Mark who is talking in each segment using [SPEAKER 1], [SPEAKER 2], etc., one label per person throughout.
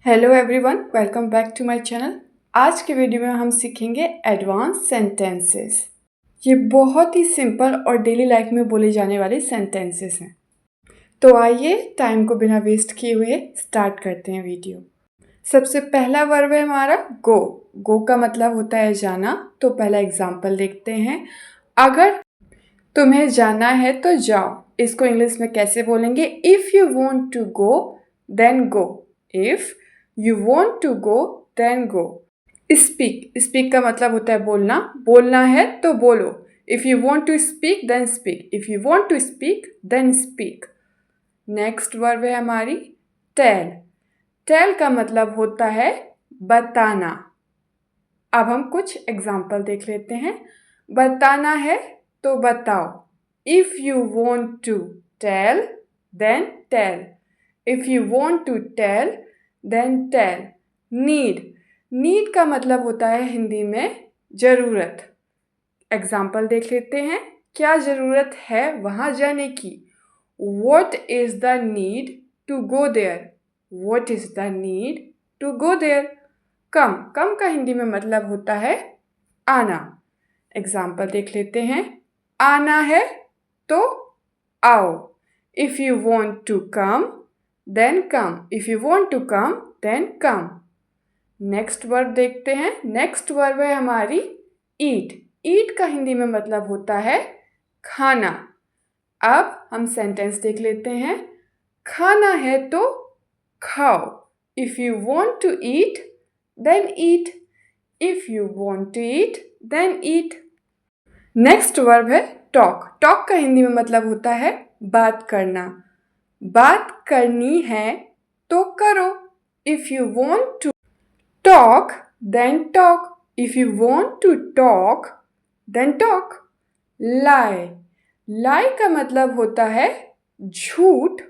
[SPEAKER 1] Hello everyone, welcome back to my channel. आज के video में हम सीखेंगे एडवांस सेंटेंसेस। ये बहुत ही सिंपल और डेली लाइफ में बोले जाने वाले सेंटेंसेस हैं। तो आइए टाइम को बिना वेस्ट किए हुए स्टार्ट करते हैं वीडियो। सबसे पहला वर्ब है हमारा गो। गो का मतलब होता है जाना। तो पहला एग्जाम्पल देखते हैं। अगर तुम्हें जाना है तो जाओ। इसको इंग्लिश में कैसे बोलेंगे? If you want to go then go. If you want to go then go. Speak, speak का मतलब होता है बोलना। बोलना है तो बोलो। If you want to speak then speak. If you want to speak then speak. Next verb है हमारी टेल। टेल का मतलब होता है बताना। अब हम कुछ एग्जाम्पल देख लेते हैं। बताना है तो बताओ। If you want to tell then tell. If you want to tell then tell. Need, need का मतलब होता है हिंदी में ज़रूरत। एग्जाम्पल देख लेते हैं। क्या ज़रूरत है वहाँ जाने की? What is the need to go there? What is the need to go there? कम, कम का हिंदी में मतलब होता है आना। एग्जाम्पल देख लेते हैं। आना है तो आओ। If you want to come, then come. If you want to come, then come. Next verb देखते हैं। नेक्स्ट वर्ब है हमारी ईट। ईट का हिंदी में मतलब होता है खाना। अब हम सेंटेंस देख लेते हैं। खाना है तो खाओ। If you want to eat then eat. If you want to eat then eat. Next verb है टॉक। टॉक का हिंदी में मतलब होता है बात करना। बात करनी है तो करो। If you want to talk then talk. If you want to talk then talk. Lie, lie का मतलब होता है झूठ।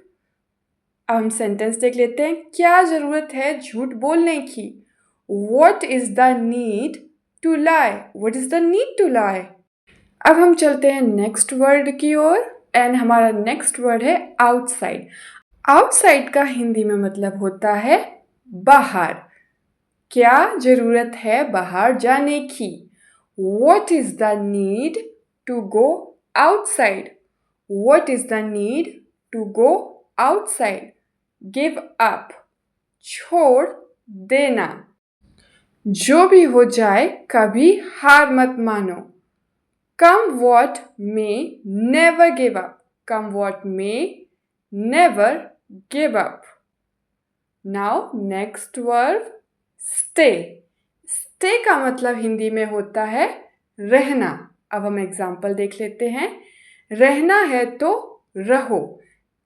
[SPEAKER 1] अब हम सेंटेंस देख लेते हैं। क्या ज़रूरत है झूठ बोलने की? What is the need to lie? What is the need to lie? अब हम चलते हैं नेक्स्ट वर्ड की ओर एंड हमारा नेक्स्ट वर्ड है आउटसाइड। आउटसाइड का हिंदी में मतलब होता है बाहर। क्या ज़रूरत है बाहर जाने की? What is the need to go outside? What is the need to go outside? Give up, छोड़ देना। जो भी हो जाए कभी हार मत मानो। Come what may, never give up. Come what may, never give up. Now next word stay. Stay का मतलब हिंदी में होता है रहना। अब हम एग्जाम्पल देख लेते हैं। रहना है तो रहो।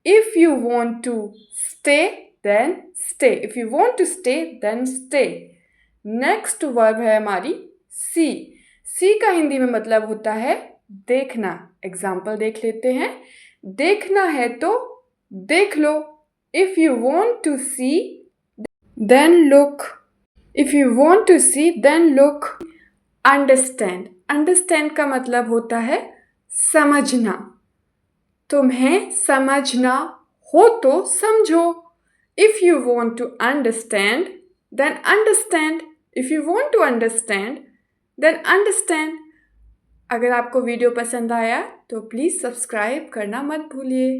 [SPEAKER 1] If you want to stay then stay. If you want to stay then stay. Next verb है हमारी सी। सी का हिंदी में मतलब होता है देखना। एग्जाम्पल देख लेते हैं। देखना है तो देख लो। If you want to see then look. If you want to see then look. Understand, understand का मतलब होता है समझना। तुम्हें समझना हो तो समझो। If you want to understand then understand. If you want to understand, then understand. अगर आपको वीडियो पसंद आया तो प्लीज़ सब्सक्राइब करना मत भूलिए।